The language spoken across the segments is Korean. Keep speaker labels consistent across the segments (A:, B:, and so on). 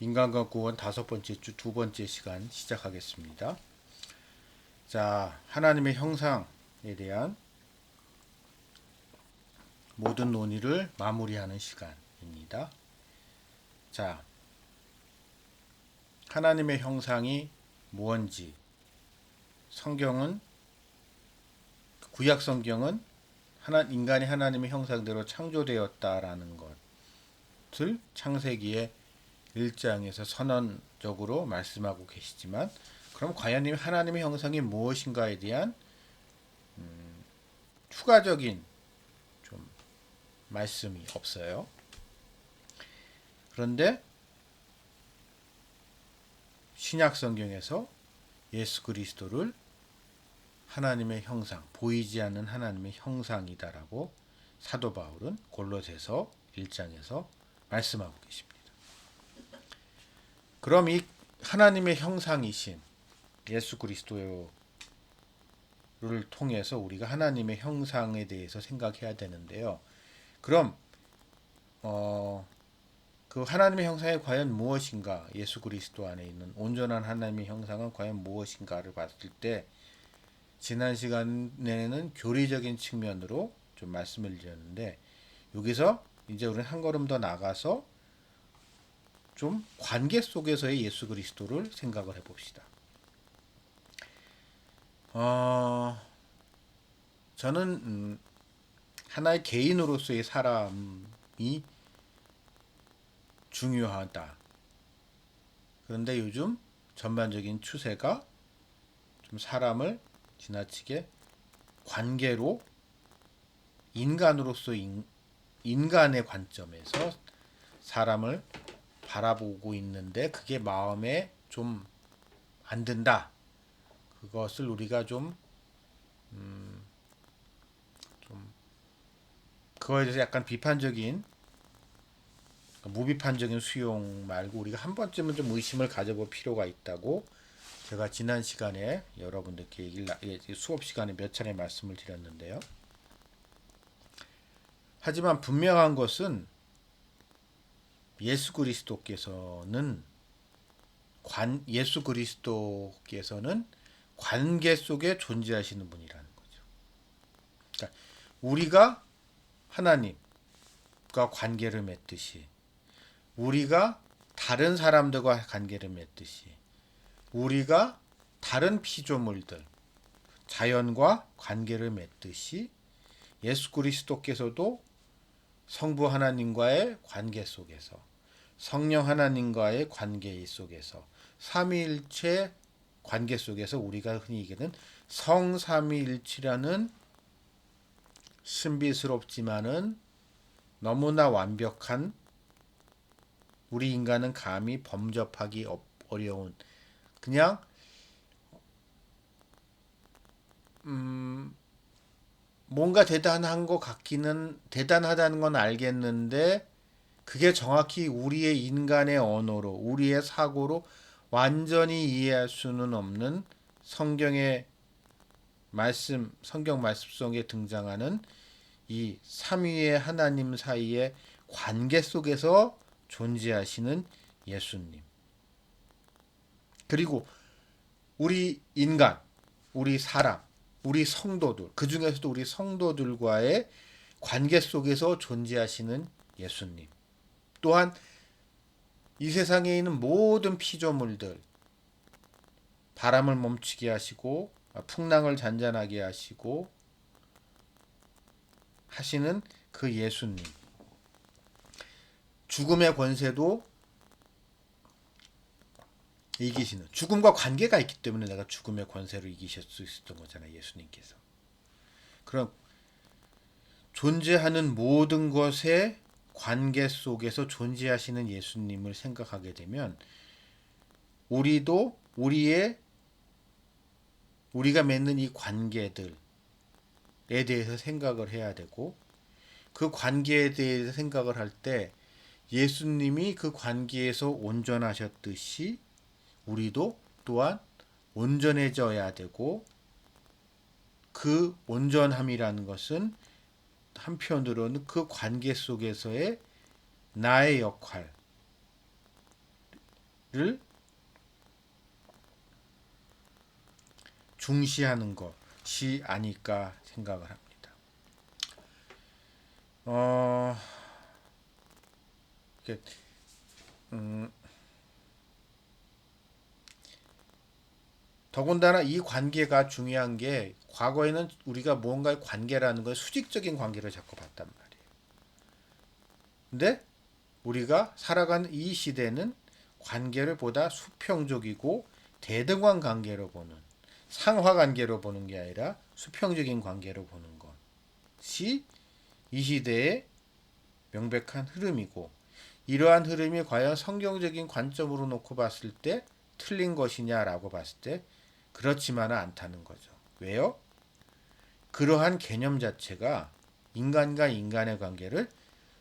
A: 인간과 구원 5번째 주 2번째 시간 시작하겠습니다. 자, 하나님의 형상에 대한 모든 논의를 마무리하는 시간입니다. 자, 하나님의 형상이 무언지 성경은 구약 성경은 인간이 하나님의 형상대로 창조되었다라는 것을 창세기의 1장에서 선언적으로 말씀하고 계시지만, 그럼 과연 하나님의 형상이 무엇인가에 대한 추가적인 좀 말씀이 없어요. 그런데 신약 성경에서 예수 그리스도를 하나님의 형상, 보이지 않는 하나님의 형상이다라고 사도 바울은 골로새서 1장에서 말씀하고 계십니다. 그럼 이 하나님의 형상이신 예수 그리스도를 통해서 우리가 하나님의 형상에 대해서 생각해야 되는데요. 그럼 그 하나님의 형상이 과연 무엇인가, 예수 그리스도 안에 있는 온전한 하나님의 형상은 과연 무엇인가를 봤을 때, 지난 시간에는 교리적인 측면으로 좀 말씀을 드렸는데, 여기서 이제 우리는 한 걸음 더 나가서 좀 관계 속에서의 예수 그리스도를 생각을 해봅시다. 저는 하나의 개인으로서의 사람이 중요하다. 그런데 요즘 전반적인 추세가 좀 사람을 지나치게 관계로, 인간으로서 인간의 관점에서 사람을 바라보고 있는데, 그게 마음에 좀 안 든다. 그것을 우리가 좀 그거에 대해서 약간 비판적인, 무비판적인 수용 말고 우리가 한 번쯤은 좀 의심을 가져볼 필요가 있다고 제가 지난 시간에 여러분들께 수업 시간에 몇 차례 말씀을 드렸는데요. 하지만 분명한 것은 예수 그리스도께서는 관계 속에 존재하시는 분이라는 거죠. 그러니까 우리가 하나님과 관계를 맺듯이, 우리가 다른 사람들과 관계를 맺듯이, 우리가 다른 피조물들, 자연과 관계를 맺듯이, 예수 그리스도께서도 성부 하나님과의 관계 속에서, 성령 하나님과의 관계 속에서, 삼위일체 관계 속에서 우리가 흔히 얘기하는 성삼위일체라는 신비스럽지만은 너무나 완벽한, 우리 인간은 감히 범접하기 어려운, 그냥 뭔가 대단한 것 같기는, 대단하다는 건 알겠는데 그게 정확히 우리의 인간의 언어로, 우리의 사고로 완전히 이해할 수는 없는 성경의 성경 말씀 속에 등장하는 이 삼위의 하나님 사이의 관계 속에서 존재하시는 예수님. 그리고 우리 인간, 우리 사람, 우리 성도들, 그 중에서도 우리 성도들과의 관계 속에서 존재하시는 예수님. 또한 이 세상에 있는 모든 피조물들, 바람을 멈추게 하시고 풍랑을 잔잔하게 하시고 하시는 그 예수님. 죽음의 권세도 이기시는, 죽음과 관계가 있기 때문에 내가 죽음의 권세를 이기실 수 있었던 거잖아요, 예수님께서. 그럼 존재하는 모든 것의 관계 속에서 존재하시는 예수님을 생각하게 되면, 우리도 우리가 맺는 이 관계들에 대해서 생각을 해야 되고, 그 관계에 대해서 생각을 할 때 예수님이 그 관계에서 온전하셨듯이 우리도 또한 온전해져야 되고, 그 온전함이라는 것은 한편으로는 그 관계 속에서의 나의 역할, 중시하는 것이 아닐까 생각을 합니다. 어, 이렇게, 음, 더군다나 이 관계가 중요한 게 과거에는 우리가 무언가의 관계라는 걸 수직적인 관계를 자꾸 봤단 말이에요. 근데 우리가 살아가는 이 시대는 관계를 보다 수평적이고 대등한 관계로 보는 상하 관계로 보는 게 아니라 수평적인 관계로 보는 것이 이 시대의 명백한 흐름이고 이러한 흐름이 과연 성경적인 관점으로 놓고 봤을 때 틀린 것이냐라고 봤을 때 그렇지만은 않다는 거죠. 왜요? 그러한 개념 자체가 인간과 인간의 관계를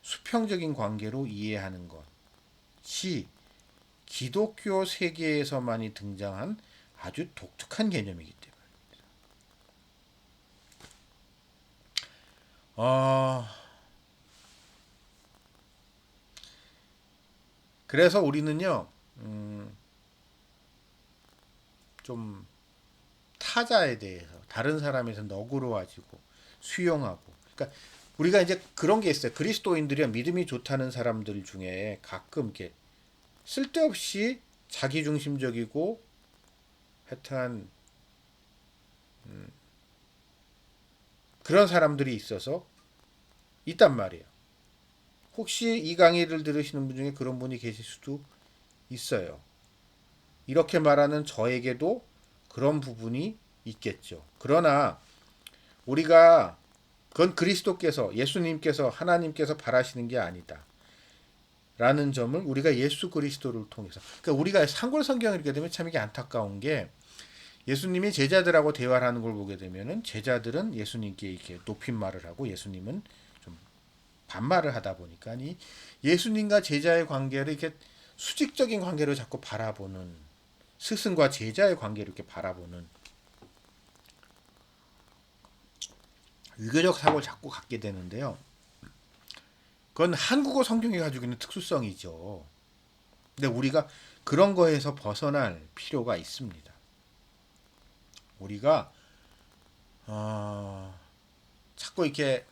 A: 수평적인 관계로 이해하는 것이 기독교 세계에서만이 등장한 아주 독특한 개념이기 때문에. 그래서 우리는요, 좀 타자에 대해서 다른 사람에 서 너그러워지고 수용하고. 그러니까 우리가 이제 그런 게 있어요. 그리스도인들이 믿음이 좋다는 사람들 중에 가끔 이렇게 쓸데없이 자기중심적이고 하여튼 그런 사람들이 있어서 있단 말이에요. 혹시 이 강의를 들으시는 분 중에 그런 분이 계실 수도 있어요. 이렇게 말하는 저에게도 그런 부분이 있겠죠. 그러나 우리가 그건 그리스도께서 예수님께서 하나님께서 바라시는 게 아니다. 라는 점을 우리가 예수 그리스도를 통해서 그러니까 우리가 상골 성경을 읽게 되면 참 이게 안타까운 게 예수님이 제자들하고 대화를 하는 걸 보게 되면은 제자들은 예수님께 이렇게 높임말을 하고 예수님은 좀 반말을 하다 보니까 이 예수님과 제자의 관계를 이렇게 수직적인 관계로 자꾸 바라보는 스승과 제자의 관계를 이렇게 바라보는 유교적 사고를 자꾸 갖게 되는데요. 그건 한국어 성경이 가지고 있는 특수성이죠. 근데 우리가 그런 거에서 벗어날 필요가 있습니다. 우리가 자꾸 이렇게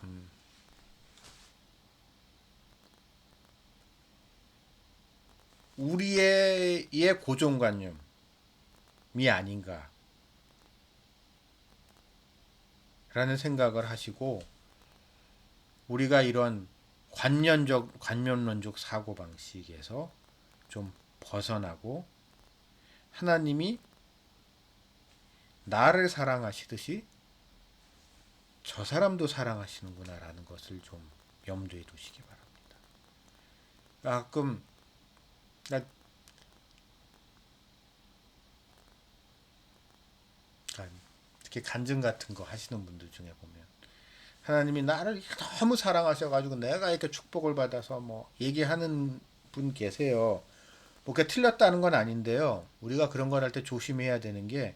A: 우리의 고정관념이 아닌가라는 생각을 하시고 우리가 이런 관념론적 사고 방식에서 좀 벗어나고 하나님이 나를 사랑하시듯이 저 사람도 사랑하시는구나라는 것을 좀 염두에 두시기 바랍니다. 가끔 특히 간증 같은 거 하시는 분들 중에 보면 하나님이 나를 너무 사랑하셔가지고 내가 이렇게 축복을 받아서 뭐 얘기하는 분 계세요. 뭐 그게 틀렸다는 건 아닌데요. 우리가 그런 걸 할 때 조심해야 되는 게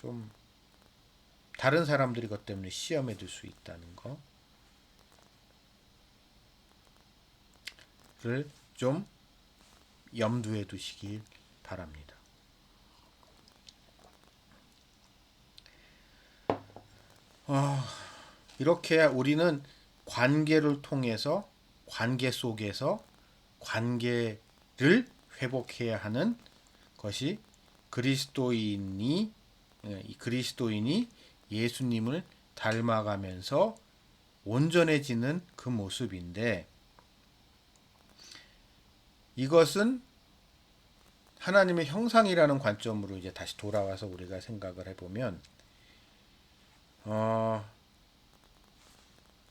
A: 좀 다른 사람들이 그것 때문에 시험에 들 수 있다는 거를 좀 염두에 두시길 바랍니다. 이렇게 우리는 관계를 통해서 관계 속에서 관계를 회복해야 하는 것이 그리스도인이 예수님을 닮아가면서 온전해지는 그 모습인데 이것은 하나님의 형상이라는 관점으로 이제 다시 돌아와서 우리가 생각을 해보면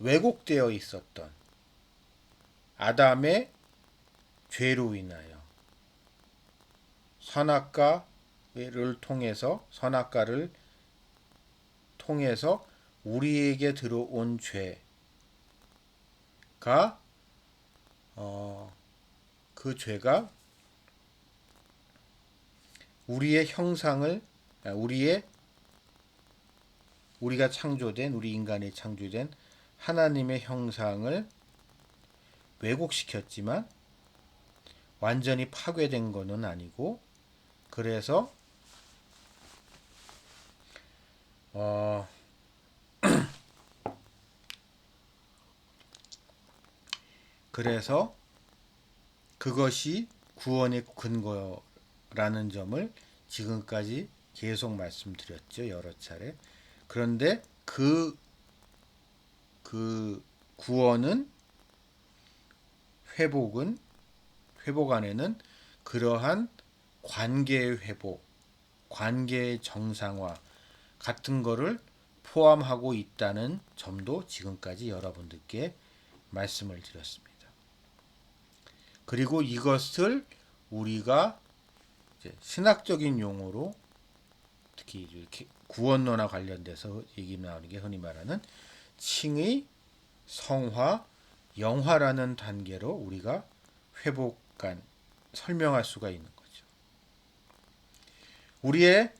A: 왜곡되어 있었던 아담의 죄로 인하여 선악과를 통해서 우리에게 들어온 죄가 그 죄가 우리의 형상을 우리가 창조된 우리 인간이 창조된 하나님의 형상을 왜곡시켰지만 완전히 파괴된 거는 아니고, 그래서 어 그래서 그것이 구원의 근거라는 점을 지금까지 계속 말씀드렸죠, 여러 차례. 그런데 그 구원은, 회복 안에는 그러한 관계의 회복, 관계의 정상화 같은 거를 포함하고 있다는 점도 지금까지 여러분들께 말씀을 드렸습니다. 그리고 이것을 우리가 이제 신학적인 용어로, 특히 이렇게 구원론과 관련돼서 얘기 나오는 게 흔히 말하는 칭의, 성화, 영화라는 단계로 우리가 회복관 설명할 수가 있는 거죠. 우리의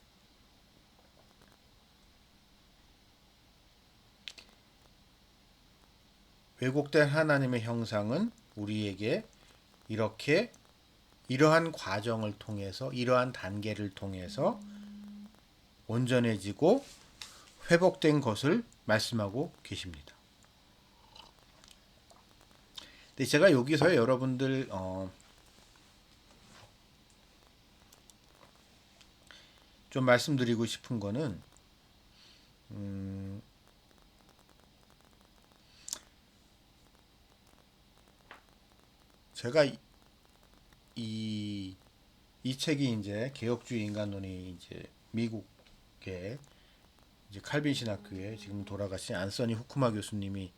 A: 왜곡된 하나님의 형상은 우리에게 이러한 과정을 통해서, 이러한 단계를 통해서 온전해지고 회복된 것을 말씀하고 계십니다. 근데 제가 여기서 여러분들 좀 말씀드리고 싶은 거는, 제가 이 책이 이제 개혁주의 인간론이 이제 미국의 이제 칼빈 신학교에 지금 돌아가신 안서니 후쿠마 교수님이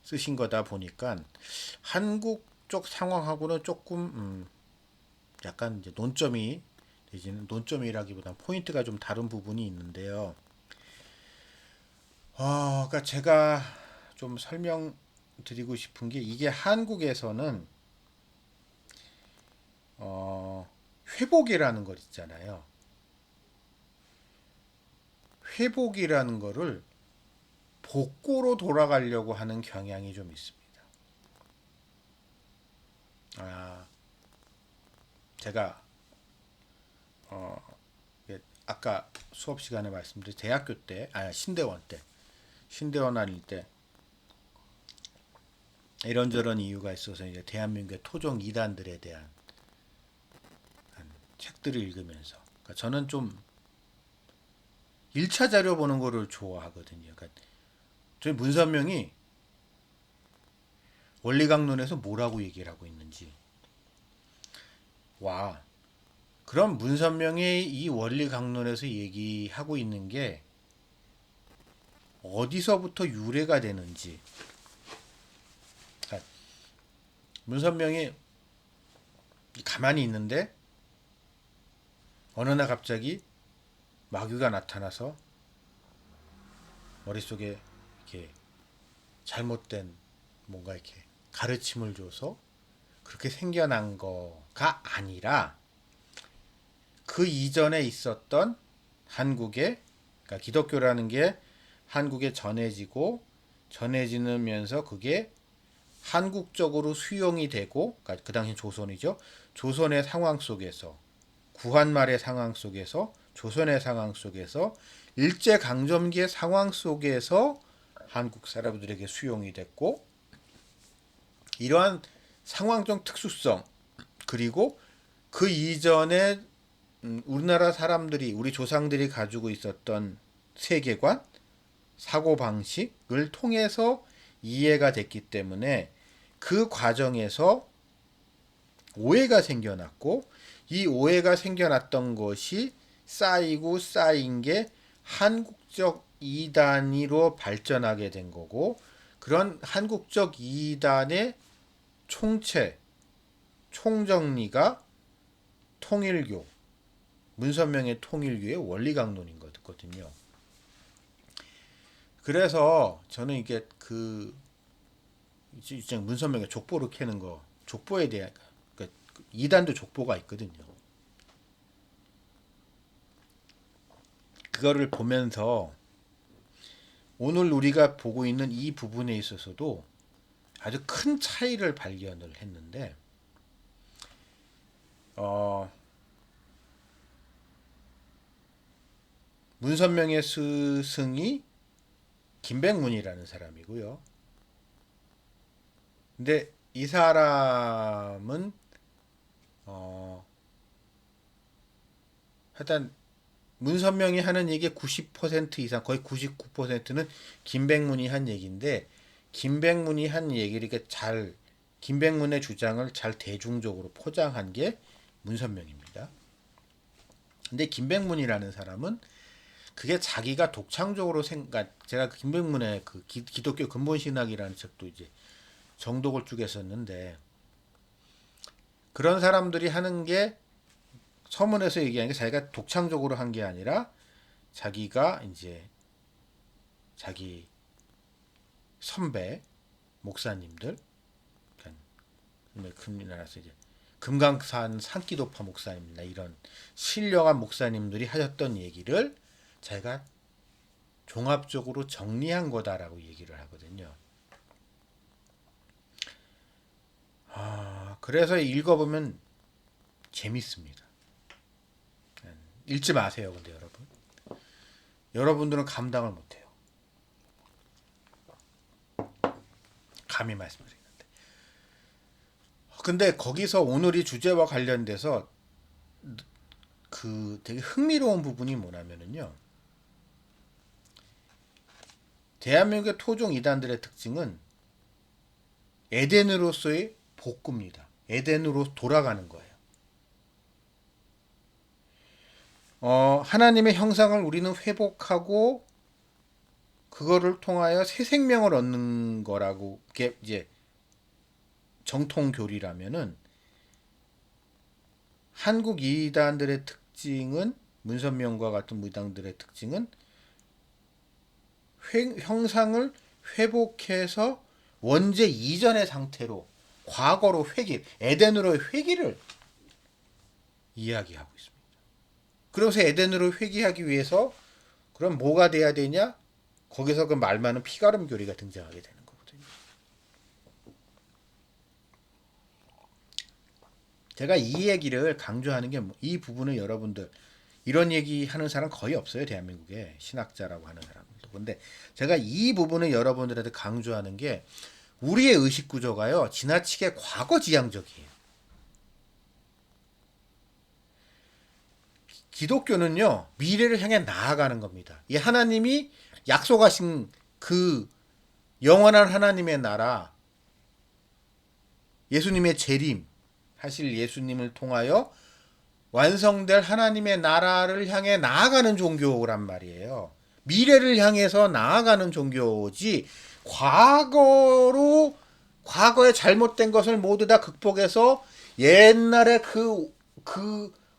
A: 쓰신 거다 보니까 한국 쪽 상황하고는 조금 약간 이제 논점이, 내지는 논점이라기보다 포인트가 좀 다른 부분이 있는데요. 그러니까 제가 좀 설명드리고 싶은 게, 이게 한국에서는 회복이라는 것 있잖아요. 회복이라는 거를 복고로 돌아가려고 하는 경향이 좀 있습니다. 제가 아까 수업 시간에 말씀드린 대학교 때, 신대원 다닐 때 이런저런 이유가 있어서 이제 대한민국의 토종 이단들에 대한 책들을 읽으면서, 그러니까 저는 좀 1차 자료 보는 거를 좋아하거든요. 그러니까 저희 문선명이 원리강론에서 뭐라고 얘기를 하고 있는지, 그럼 문선명이 이 원리강론에서 얘기하고 있는 게 어디서부터 유래가 되는지, 그러니까 문선명이 가만히 있는데 어느 날 갑자기 마귀가 나타나서 머릿속에 이렇게 잘못된 뭔가 이렇게 가르침을 줘서 그렇게 생겨난 거가 아니라, 그 이전에 있었던 한국의, 그러니까 기독교라는 게 한국에 전해지면서 그게 한국적으로 수용이 되고, 그러니까 그 당시 조선이죠. 조선의 상황 속에서, 구한말의 상황 속에서, 조선의 상황 속에서, 일제강점기의 상황 속에서 한국 사람들에게 수용이 됐고, 이러한 상황적 특수성, 그리고 그 이전에 우리나라 사람들이, 우리 조상들이 가지고 있었던 세계관, 사고방식을 통해서 이해가 됐기 때문에 그 과정에서 오해가 생겨났고, 이 오해가 생겨났던 것이 쌓이고 쌓인 게 한국적 이단으로 발전하게 된 거고, 그런 한국적 이단의 총체, 총정리가 통일교, 문선명의 통일교의 원리강론인 거거든요. 그래서 저는 이게 문선명의 족보를 캐는 거, 족보에 대한, 그러니까 이단도 족보가 있거든요. 그거를 보면서 오늘 우리가 보고 있는 이 부분에 있어서도 아주 큰 차이를 발견을 했는데, 문선명의 스승이 김백문이라는 사람이고요. 근데 이 사람은 하여튼 문선명이 하는 얘기의 90% 이상, 거의 99%는 김백문이 한 얘기인데, 김백문이 한 얘기를 이렇게 잘, 김백문의 주장을 잘 대중적으로 포장한 게 문선명입니다. 근데 김백문이라는 사람은 그게 자기가 독창적으로 제가 김백문의 그 기독교 근본 신학이라는 책도 이제 정독을 쭉 했었는데, 그런 사람들이 하는 게 서문에서 얘기하는 게 자기가 독창적으로 한 게 아니라 자기가 이제 자기 선배 목사님들, 금나라에서 이제 금강산 산기도파 목사님이나 이런 신령한 목사님들이 하셨던 얘기를 자기가 종합적으로 정리한 거다라고 얘기를 하거든요. 그래서 읽어보면 재밌습니다. 읽지 마세요, 근데 여러분. 여러분들은 감당을 못해요. 감히 말씀드리는데. 근데 거기서 오늘 이 주제와 관련돼서 그 되게 흥미로운 부분이 뭐냐면요. 대한민국의 토종 이단들의 특징은 에덴으로서의 복구입니다. 에덴으로 돌아가는 거예요. 하나님의 형상을 우리는 회복하고 그거를 통하여 새 생명을 얻는 거라고 이제 정통 교리라면은, 한국 이단들의 특징은, 문선명과 같은 무당들의 특징은 형상을 회복해서 원죄 이전의 상태로, 과거로 에덴으로의 회귀를 이야기하고 있습니다. 그래서 에덴으로 회귀하기 위해서 그럼 뭐가 돼야 되냐? 거기서 그 말 많은 피가름 교리가 등장하게 되는 거거든요. 제가 이 얘기를 강조하는 게, 이 부분을 여러분들, 이런 얘기 하는 사람 거의 없어요, 대한민국에. 신학자라고 하는 사람들도. 근데 제가 이 부분을 여러분들한테 강조하는 게, 우리의 의식 구조가요, 지나치게 과거 지향적이에요. 기독교는요, 미래를 향해 나아가는 겁니다. 이 하나님이 약속하신 그 영원한 하나님의 나라, 예수님의 재림 하실 예수님을 통하여 완성될 하나님의 나라를 향해 나아가는 종교란 말이에요. 미래를 향해서 나아가는 종교지, 과거에 잘못된 것을 모두 다 극복해서 옛날에 그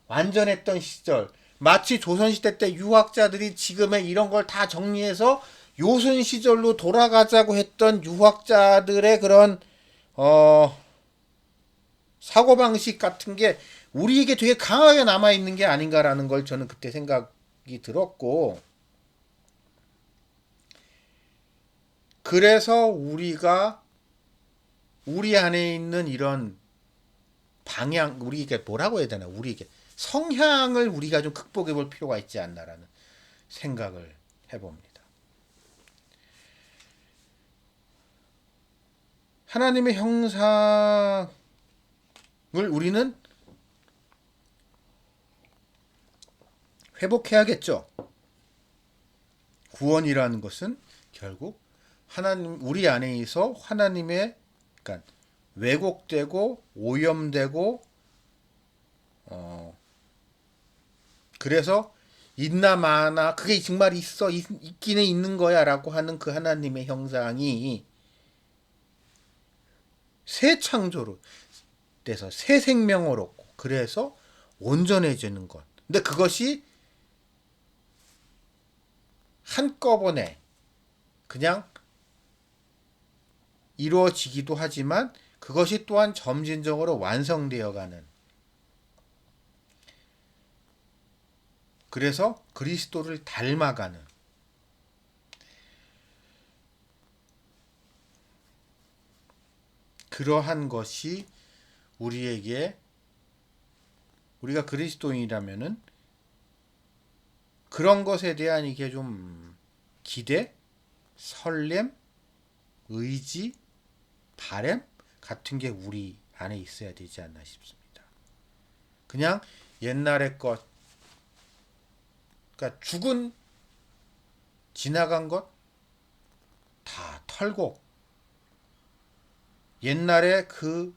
A: 완전했던 시절, 마치 조선시대 때 유학자들이 지금의 이런 걸 다 정리해서 요순 시절로 돌아가자고 했던 유학자들의 그런 사고방식 같은 게 우리에게 되게 강하게 남아있는 게 아닌가라는 걸 저는 그때 생각이 들었고, 그래서 우리가 우리 안에 있는 이런 방향, 우리에게 뭐라고 해야 되나, 우리에게 성향을 우리가 좀 극복해 볼 필요가 있지 않나라는 생각을 해봅니다. 하나님의 형상을 우리는 회복해야겠죠. 구원이라는 것은 결국 우리 안에서 하나님의, 그러니까 왜곡되고 오염되고 그래서 있나 마나 그게 정말 있기는 있는 거야라고 하는 그 하나님의 형상이 새 창조로 돼서 새 생명을 얻고, 그래서 온전해지는 것. 근데 그것이 한꺼번에 그냥 이루어지기도 하지만, 그것이 또한 점진적으로 완성되어가는, 그래서 그리스도를 닮아가는, 그러한 것이 우리가 그리스도인이라면은 그런 것에 대한 이게 좀 기대, 설렘, 의지, 바램 같은 게 우리 안에 있어야 되지 않나 싶습니다. 그냥 옛날의 것, 그러니까 죽은 지나간 것 다 털고 옛날에 그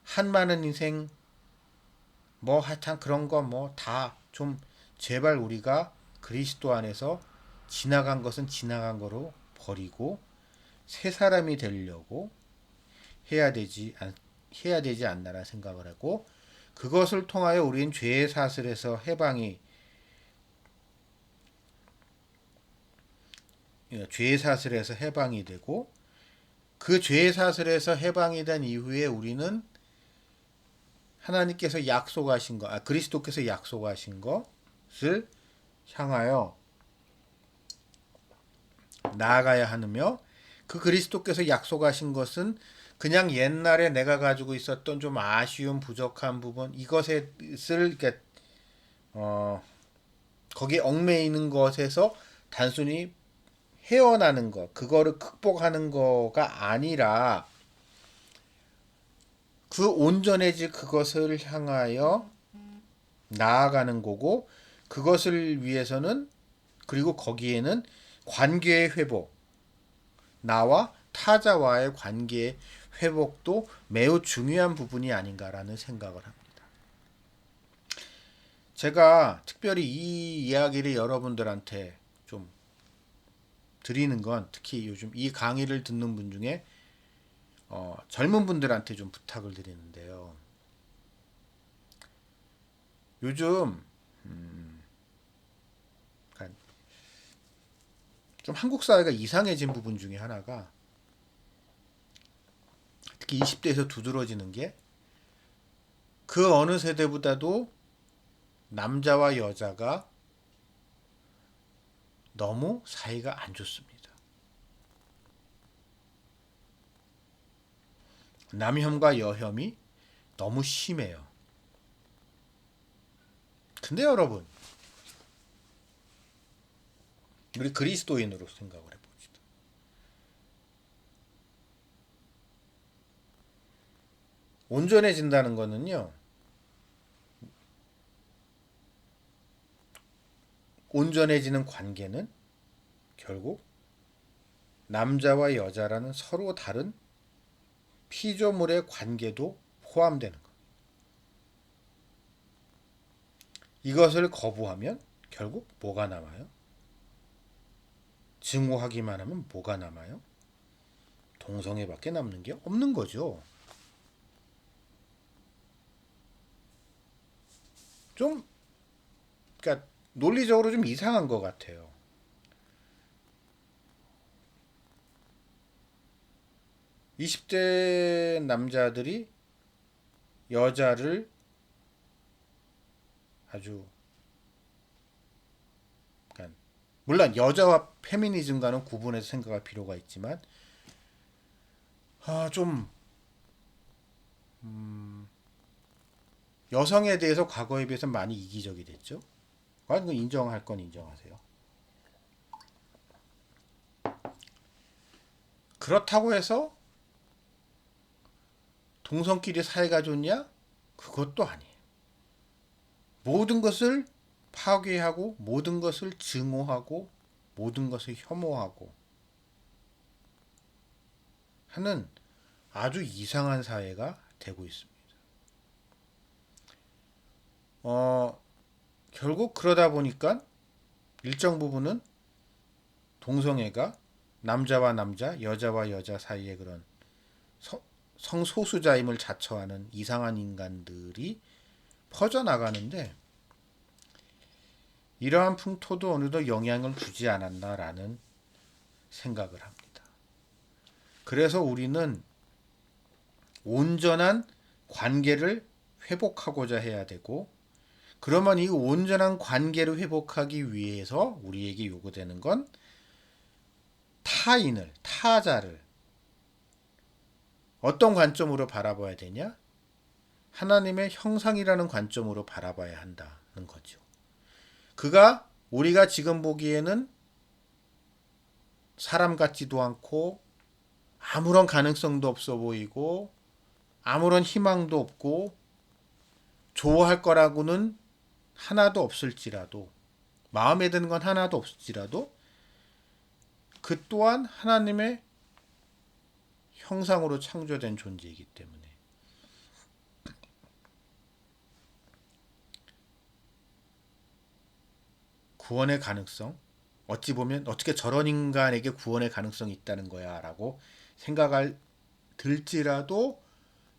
A: 한많은 인생 뭐 하여튼 그런 거 뭐 다 좀 제발 우리가 그리스도 안에서 지나간 것은 지나간 거로 버리고 새 사람이 되려고 해야 되지 해야 되지 않나라는 생각을 하고 그것을 통하여 우리는 죄의 사슬에서 해방이 죄의 사슬에서 해방이 되고 그 죄의 사슬에서 해방이 된 이후에 우리는 하나님께서 약속하신 것, 그리스도께서 약속하신 것을 향하여 나아가야 하느며 그 그리스도께서 약속하신 것은 그냥 옛날에 내가 가지고 있었던 좀 아쉬운 부족한 부분 이것을 이렇게 거기에 얽매이는 것에서 단순히 헤어나는 것, 그거를 극복하는 거가 아니라 그 온전해질 그것을 향하여 나아가는 거고 그것을 위해서는 그리고 거기에는 관계의 회복, 나와 타자와의 관계의 회복도 매우 중요한 부분이 아닌가라는 생각을 합니다. 제가 특별히 이 이야기를 여러분들한테 좀 드리는 건 특히 요즘 이 강의를 듣는 분 중에 젊은 분들한테 좀 부탁을 드리는데요. 요즘 그러니까 좀 한국 사회가 이상해진 부분 중에 하나가 특히 20대에서 두드러지는 게 그 어느 세대보다도 남자와 여자가 너무 사이가 안 좋습니다. 남혐과 여혐이 너무 심해요. 근데 여러분, 우리 그리스도인으로 생각을 해봅시다. 온전해진다는 거는요, 온전해지는 관계는 결국 남자와 여자라는 서로 다른 피조물의 관계도 포함되는 것. 이것을 거부하면 결국 뭐가 남아요? 증오하기만 하면 뭐가 남아요? 동성애밖에 남는 게 없는 거죠. 좀, 그러니까 논리적으로 좀 이상한 것 같아요. 20대 남자들이 여자를 아주 그러니까 물론 여자와 페미니즘과는 구분해서 생각할 필요가 있지만 좀 여성에 대해서 과거에 비해서 많이 이기적이 됐죠. 그건 인정할 건 인정하세요. 그렇다고 해서 동성끼리 사이가 좋냐? 그것도 아니에요. 모든 것을 파괴하고 모든 것을 증오하고 모든 것을 혐오하고 하는 아주 이상한 사회가 되고 있습니다. 결국 그러다 보니까 일정 부분은 동성애가 남자와 남자, 여자와 여자 사이의 그런 성소수자임을 자처하는 이상한 인간들이 퍼져나가는데 이러한 풍토도 어느덧 영향을 주지 않았나라는 생각을 합니다. 그래서 우리는 온전한 관계를 회복하고자 해야 되고 그러면 이 온전한 관계를 회복하기 위해서 우리에게 요구되는 건 타인을, 타자를 어떤 관점으로 바라봐야 되냐? 하나님의 형상이라는 관점으로 바라봐야 한다는 거죠. 그가 우리가 지금 보기에는 사람 같지도 않고 아무런 가능성도 없어 보이고 아무런 희망도 없고 좋아할 거라고는 하나도 없을지라도 마음에 드는 건 하나도 없을지라도 그 또한 하나님의 형상으로 창조된 존재이기 때문에 구원의 가능성, 어찌 보면 어떻게 저런 인간에게 구원의 가능성이 있다는 거야 라고 생각할 들지라도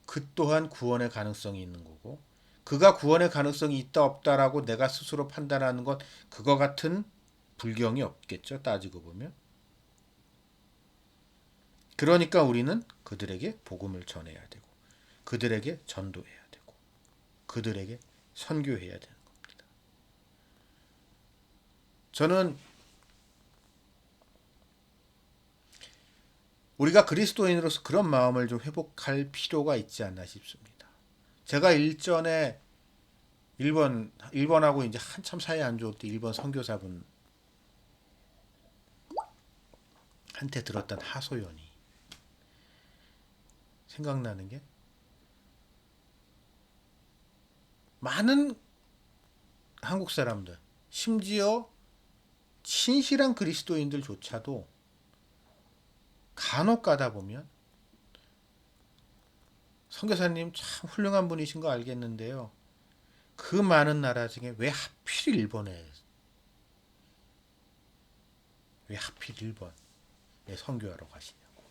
A: 그 또한 구원의 가능성이 있는 거고 그가 구원의 가능성이 있다 없다라고 내가 스스로 판단하는 것 그거 같은 불경이 없겠죠. 따지고 보면. 그러니까 우리는 그들에게 복음을 전해야 되고 그들에게 전도해야 되고 그들에게 선교해야 되는 겁니다. 저는 우리가 그리스도인으로서 그런 마음을 좀 회복할 필요가 있지 않나 싶습니다. 제가 일본하고 이제 한참 사이 안 좋을 때 일본 선교사분 한테 들었던 하소연이 생각나는 게 많은 한국 사람들, 심지어 신실한 그리스도인들조차도 간혹 가다 보면 선교사님 참 훌륭한 분이신 거 알겠는데요. 그 많은 나라 중에 왜 하필 일본에 선교하러 가시냐고.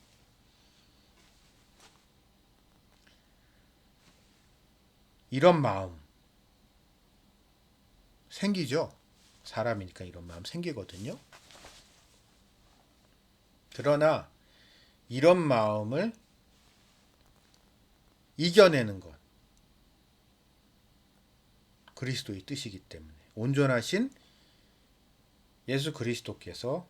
A: 이런 마음 생기죠. 사람이니까 이런 마음 생기거든요. 그러나 이런 마음을 이겨내는 것 그리스도의 뜻이기 때문에 온전하신 예수 그리스도께서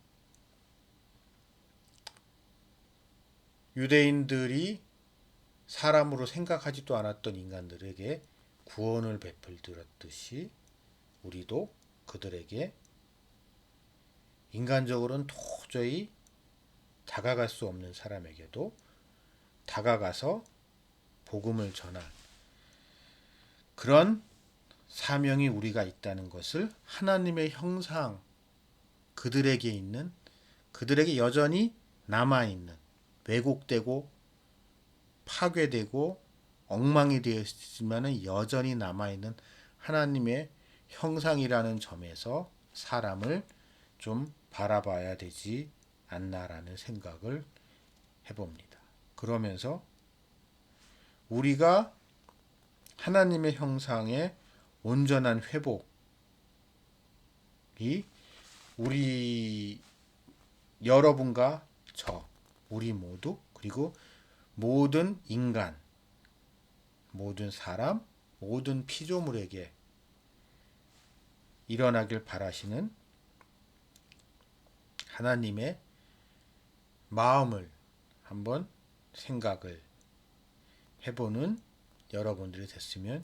A: 유대인들이 사람으로 생각하지도 않았던 인간들에게 구원을 베풀듯이 우리도 그들에게 인간적으로는 도저히 다가갈 수 없는 사람에게도 다가가서 복음을 전할 그런 사명이 우리가 있다는 것을 하나님의 형상 그들에게 있는 그들에게 여전히 남아있는 왜곡되고 파괴되고 엉망이 되어 있지만 여전히 남아있는 하나님의 형상이라는 점에서 사람을 좀 바라봐야 되지 않나라는 생각을 해봅니다. 그러면서 우리가 하나님의 형상의 온전한 회복이 우리 여러분과 우리 모두 그리고 모든 인간, 모든 사람, 모든 피조물에게 일어나길 바라시는 하나님의 마음을 한번 생각을 해보는 여러분들이 됐으면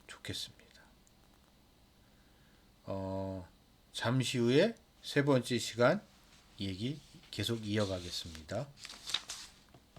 A: 좋겠습니다. 잠시 후에 세 번째 시간 얘기 계속 이어가겠습니다.